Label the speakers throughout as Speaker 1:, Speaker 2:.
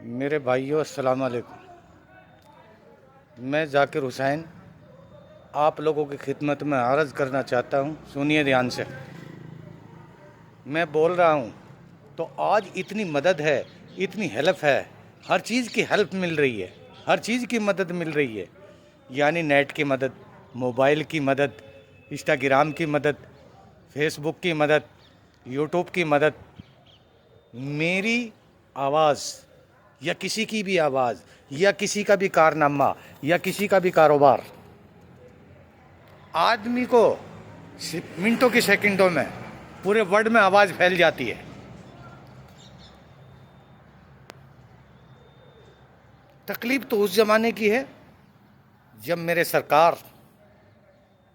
Speaker 1: मेरे भाइयों अस्सलाम वालेकुम। मैं ज़ाकिर हुसैन आप लोगों की खिदमत में अर्ज़ करना चाहता हूँ। सुनिए ध्यान से, मैं बोल रहा हूँ तो आज इतनी मदद है, इतनी हेल्प है, हर चीज़ की हेल्प मिल रही है, हर चीज़ की मदद मिल रही है। यानी नेट की मदद, मोबाइल की मदद, इंस्टाग्राम की मदद, फेसबुक की मदद, यूट्यूब की मदद। मेरी आवाज़ या किसी की भी आवाज़ या किसी का भी कारनामा या किसी का भी कारोबार आदमी को मिनटों की सेकंडों में पूरे वर्ल्ड में आवाज़ फैल जाती है। तकलीफ तो उस ज़माने की है जब मेरे सरकार,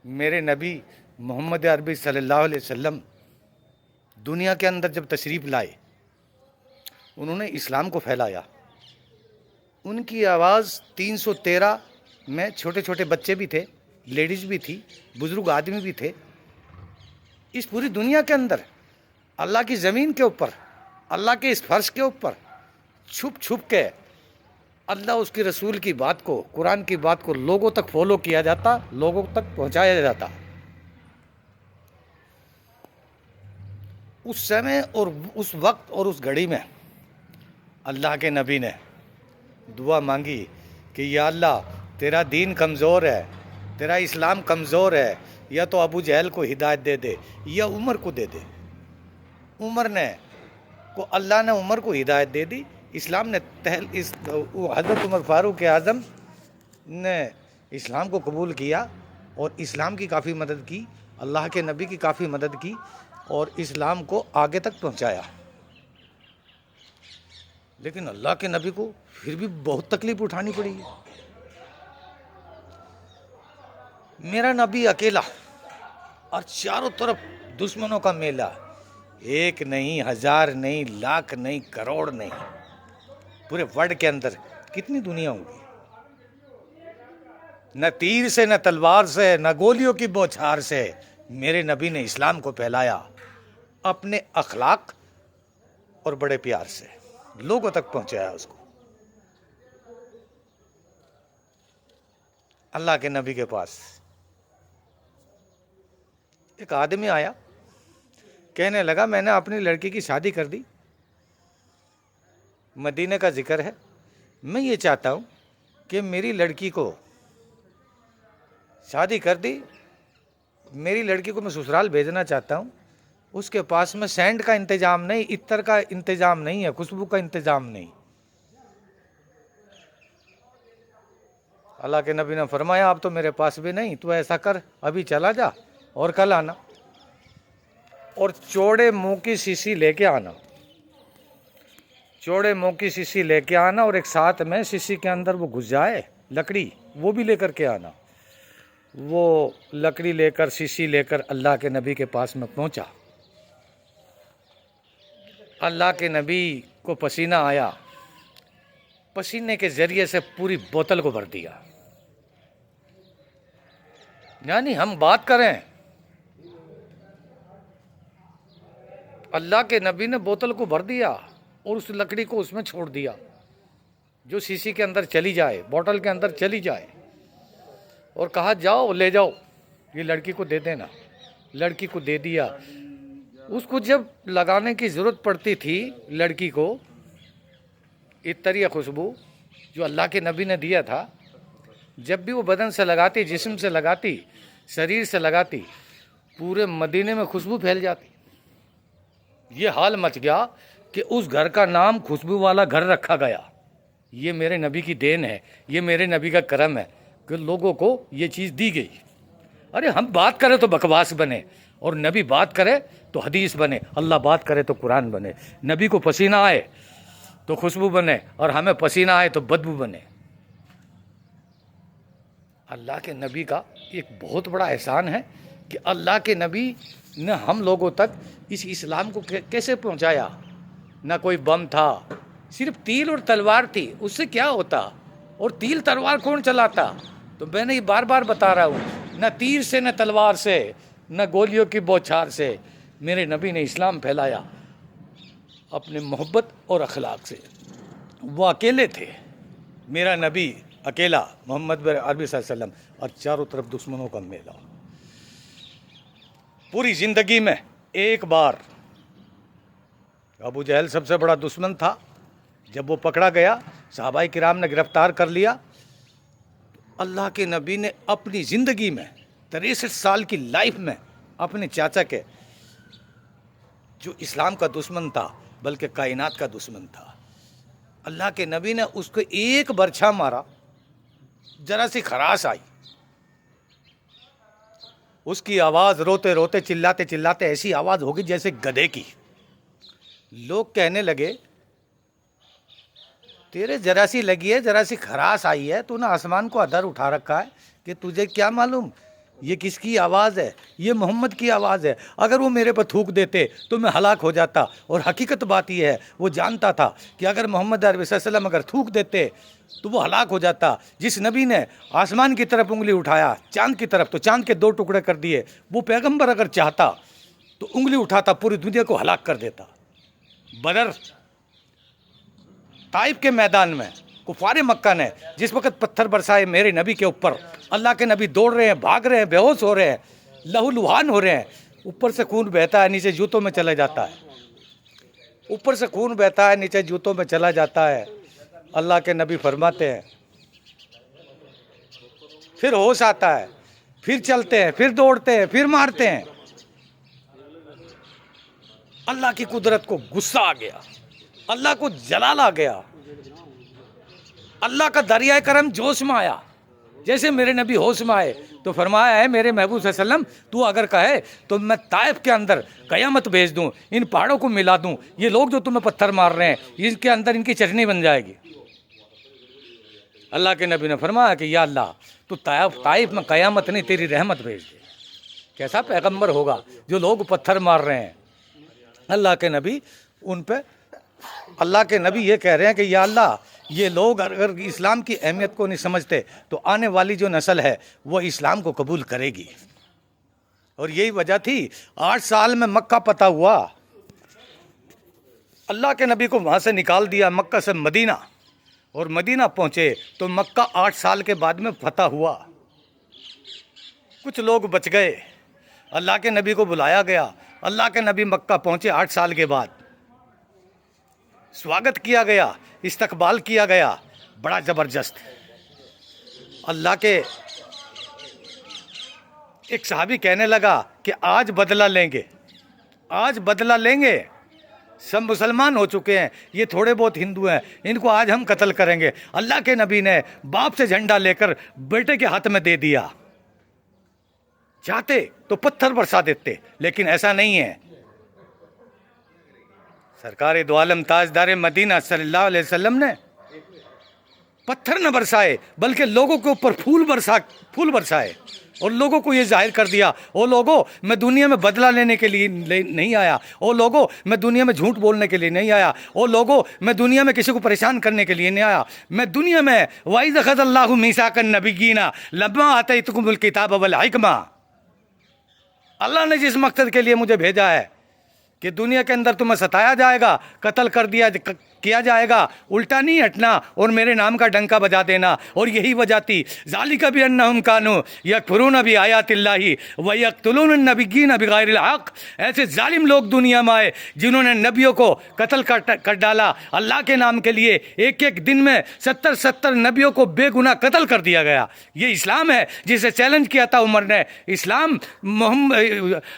Speaker 1: मेरे नबी मोहम्मद अरबी सल्लल्लाहु अलैहि वसल्लम दुनिया के अंदर जब तशरीफ़ लाए, उन्होंने इस्लाम को फैलाया। उनकी आवाज़ 313 में छोटे छोटे बच्चे भी थे, लेडीज़ भी थी, बुज़ुर्ग आदमी भी थे। इस पूरी दुनिया के अंदर अल्लाह की ज़मीन के ऊपर, अल्लाह के इस फर्श के ऊपर छुप छुप के अल्लाह उसके रसूल की बात को, कुरान की बात को लोगों तक फॉलो किया जाता, लोगों तक पहुंचाया जाता। उस समय और उस वक्त और उस घड़ी में अल्लाह के नबी ने दुआ मांगी कि या अल्लाह, तेरा दीन कमज़ोर है, तेरा इस्लाम कमज़ोर है, या तो अबू जहल को हिदायत दे दे या उमर को दे दे। उमर ने को अल्लाह ने उमर को हिदायत दे दी। इस्लाम ने हज़रत उमर फ़ारूक आज़म ने इस्लाम को कबूल किया और इस्लाम की काफ़ी मदद की, अल्लाह के नबी की काफ़ी मदद की और इस्लाम को आगे तक पहुंचाया। लेकिन अल्लाह के नबी को फिर भी बहुत तकलीफ उठानी पड़ी है। मेरा नबी अकेला और चारों तरफ दुश्मनों का मेला, एक नहीं, हजार नहीं, लाख नहीं, करोड़ नहीं, पूरे वर्ल्ड के अंदर कितनी दुनिया होगी। न तीर से, न तलवार से, न गोलियों की बौछार से मेरे नबी ने इस्लाम को फैलाया अपने अखलाक और बड़े प्यार से लोगों तक पहुंचाया उसको। अल्लाह के नबी के पास एक आदमी आया, कहने लगा मैंने अपनी लड़की की शादी कर दी, मदीने का जिक्र है, मैं ये चाहता हूँ कि मेरी लड़की को शादी कर दी, मेरी लड़की को मैं ससुराल भेजना चाहता हूँ। उसके पास में सैंड का इंतज़ाम नहीं, इत्तर का इंतज़ाम नहीं है, खुशबू का इंतज़ाम नहीं। अल्लाह के नबी ने फरमाया अब तो मेरे पास भी नहीं, तू ऐसा कर अभी चला जा और कल आना और चौड़े मुंह की शीशी लेके आना, चौड़े मुंह की शीशी लेके आना और एक साथ में शीशी के अंदर वो घुस जाए लकड़ी, वो भी लेकर के आना। वो लकड़ी लेकर, शीशी लेकर अल्लाह के नबी के पास में पहुंचा। अल्लाह के नबी को पसीना आया, पसीने के जरिए से पूरी बोतल को भर दिया। यानी हम बात करें, अल्लाह के नबी ने बोतल को भर दिया और उस लकड़ी को उसमें छोड़ दिया, जो शीशी के अंदर चली जाए, बोतल के अंदर चली जाए, और कहा जाओ ले जाओ, ये लड़की को दे देना। लड़की को दे दिया। उसको जब लगाने की ज़रूरत पड़ती थी लड़की को, इत्तर या खुशबू जो अल्लाह के नबी ने दिया था, जब भी वो बदन से लगाती, जिस्म से लगाती, शरीर से लगाती, पूरे मदीने में खुशबू फैल जाती। ये हाल मच गया कि उस घर का नाम खुशबू वाला घर रखा गया। ये मेरे नबी की देन है, ये मेरे नबी का करम है कि लोगों को ये चीज़ दी गई। अरे हम बात करें तो बकवास बने और नबी बात करे तो हदीस बने, अल्लाह बात करे तो कुरान बने। नबी को पसीना आए तो खुशबू बने और हमें पसीना आए तो बदबू बने। अल्लाह के नबी का एक बहुत बड़ा एहसान है कि अल्लाह के नबी ने हम लोगों तक इस इस्लाम को कैसे पहुंचाया। ना कोई बम था, सिर्फ तीर और तलवार थी, उससे क्या होता, और तीर तलवार कौन चलाता। तो मैंने ये बार बार बता रहा हूँ, न तीर से, न तलवार से, न गोलियों की बौछार से मेरे नबी ने इस्लाम फैलाया अपने मोहब्बत और अखलाक से। वो अकेले थे, मेरा नबी अकेला मोहम्मद अरबी सल्लल्लाहु अलैहि वसल्लम, और चारों तरफ दुश्मनों का मेला। पूरी ज़िंदगी में एक बार अबू जहल सबसे बड़ा दुश्मन था, जब वो पकड़ा गया सहाबाए किराम ने गिरफ्तार कर लिया। अल्लाह के नबी ने अपनी ज़िंदगी में 63 साल की लाइफ में अपने चाचा के, जो इस्लाम का दुश्मन था बल्कि कायनात का दुश्मन था, अल्लाह के नबी ने उसको एक बरछा मारा, जरा सी खराश आई, उसकी आवाज़ रोते रोते चिल्लाते चिल्लाते ऐसी आवाज़ होगी जैसे गधे की। लोग कहने लगे तेरे जरा सी लगी है, जरा सी खराश आई है, तूने आसमान को अधर उठा रखा है कि तुझे क्या मालूम ये किसकी आवाज़ है? ये मोहम्मद की आवाज़ है। अगर वो मेरे पर थूक देते तो मैं हलाक हो जाता। और हकीकत बात ये है, वो जानता था कि अगर मोहम्मद अरबी सल्लल्लाहु अलैहि वसल्लम अगर थूक देते तो वो हलाक हो जाता। जिस नबी ने आसमान की तरफ उंगली उठाया, चाँद की तरफ, तो चाँद के 2 टुकड़े कर दिए। वो पैगम्बर अगर चाहता तो उंगली उठाता, पूरी दुनिया को हलाक कर देता। बदर ताइफ के मैदान में कुफारे मक्का ने जिस वक्त पत्थर बरसाए मेरे नबी के ऊपर, अल्लाह के नबी दौड़ रहे हैं, भाग रहे हैं, बेहोश हो रहे हैं, लहूलुहान हो रहे हैं, ऊपर से खून बहता है, नीचे जूतों में चला जाता है, ऊपर से खून बहता है, नीचे जूतों में चला जाता है। अल्लाह के नबी फरमाते हैं फिर होश आता है, फिर चलते हैं, फिर दौड़ते हैं, फिर मारते हैं। अल्लाह की कुदरत को गुस्सा आ गया, अल्लाह को जलाल आ गया, अल्लाह का दरिया करम जोश में आया, जैसे मेरे नबी होश में आए। तो फरमाया है मेरे महबूब सल्लल्लाहु अलैहि वसल्लम, तू अगर कहे तो मैं ताइफ के अंदर कयामत भेज दूं, इन पहाड़ों को मिला दूं, ये लोग जो तुम्हें पत्थर मार रहे हैं इनके अंदर इनकी चटनी बन जाएगी। अल्लाह के नबी ने फरमाया कि या अल्लाह, तू ताइफ में कयामत नहीं तेरी रहमत भेज दे। कैसा पैगम्बर होगा जो लोग पत्थर मार रहे हैं? अल्लाह के नबी उन पे, अल्लाह के नबी ये कह रहे हैं कि या अल्लाह, ये लोग अगर इस्लाम की अहमियत को नहीं समझते तो आने वाली जो नस्ल है वो इस्लाम को कबूल करेगी। और यही वजह थी 8 साल में मक्का फतह हुआ। अल्लाह के नबी को वहाँ से निकाल दिया, मक्का से मदीना, और मदीना पहुँचे तो मक्का 8 साल के बाद में फतह हुआ। कुछ लोग बच गए, अल्लाह के नबी को बुलाया गया, अल्लाह के नबी मक्का पहुँचे 8 साल के बाद, स्वागत किया गया, इस्तकबाल किया गया, बड़ा ज़बरदस्त। अल्लाह के एक सहाबी कहने लगा कि आज बदला लेंगे, आज बदला लेंगे, सब मुसलमान हो चुके हैं, ये थोड़े बहुत हिंदू हैं, इनको आज हम कत्ल करेंगे। अल्लाह के नबी ने बाप से झंडा लेकर बेटे के हाथ में दे दिया। चाहते तो पत्थर बरसा देते, लेकिन ऐसा नहीं है। सरकार दो आलम ताजदार मदीना सल्लल्लाहु अलैहि वसल्लम ने पत्थर न बरसाए बल्कि लोगों के ऊपर फूल बरसाए और लोगों को ये जाहिर कर दिया, ओ लोगों, मैं दुनिया में बदला लेने के लिए नहीं आया, ओ लोगों, मैं दुनिया में झूठ बोलने के लिए नहीं आया, ओ लोगों, मैं दुनिया में किसी को परेशान करने के लिए नहीं आया। मैं दुनिया में वाइज़ अख़ज़ल्लाहु मीसाकन नबिय्यीना लम्मा आतैतुकुमुल किताब वल हिकमा, अल्लाह ने जिस मकसद के लिए मुझे भेजा है कि दुनिया के अंदर तुम्हें सताया जाएगा, कत्ल किया जाएगा, उल्टा नहीं हटना और मेरे नाम का डंका बजा देना। और यही वजह थी, ज़ालिका बिअन्नहुम कानू यकफुरूना बिआयातिल्लाहि व यक़्तुलून नबिय्यीन बिग़ैरिल हक़। ऐसे जालिम लोग दुनिया में आए जिन्होंने नबियों को कत्ल कर डाला अल्लाह के नाम के लिए। एक एक दिन में 70 नबियों को बेगुनाह कत्ल कर दिया गया। ये इस्लाम है जिसे चैलेंज किया था उमर ने। इस्लाम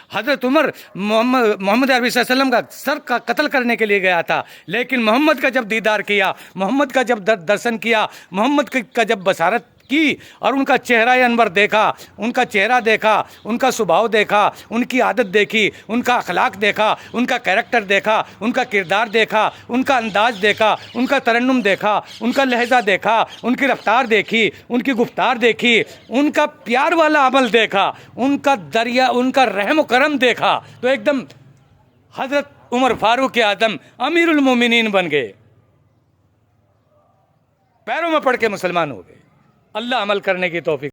Speaker 1: हज़रत उमर मोहम्मद अरबी सल्लल्लाहु अलैहि वसल्लम का सर का कत्ल करने के लिए गया था, लेकिन मोहम्मद का जब दीदार किया, मोहम्मद का जब दर्शन किया, मोहम्मद का जब बसारत की और उनका चेहरा अनवर देखा, उनका चेहरा देखा, उनका स्वभाव देखा, उनकी आदत देखी, उनका अखलाक देखा, उनका कैरेक्टर देखा, उनका किरदार देखा, उनका अंदाज देखा, उनका तरन्नुम देखा, उनका लहजा देखा, उनकी रफ्तार देखी, उनकी गुफ्तार देखी, उनका प्यार वाला अमल देखा, उनका दरिया, उनका रहम करम देखा, तो एकदम हज़रत उमर फारूक आज़म अमीरुल मोमिनीन बन गए, पैरों में पड़ के मुसलमान हो गए। अल्लाह अमल करने की तौफीक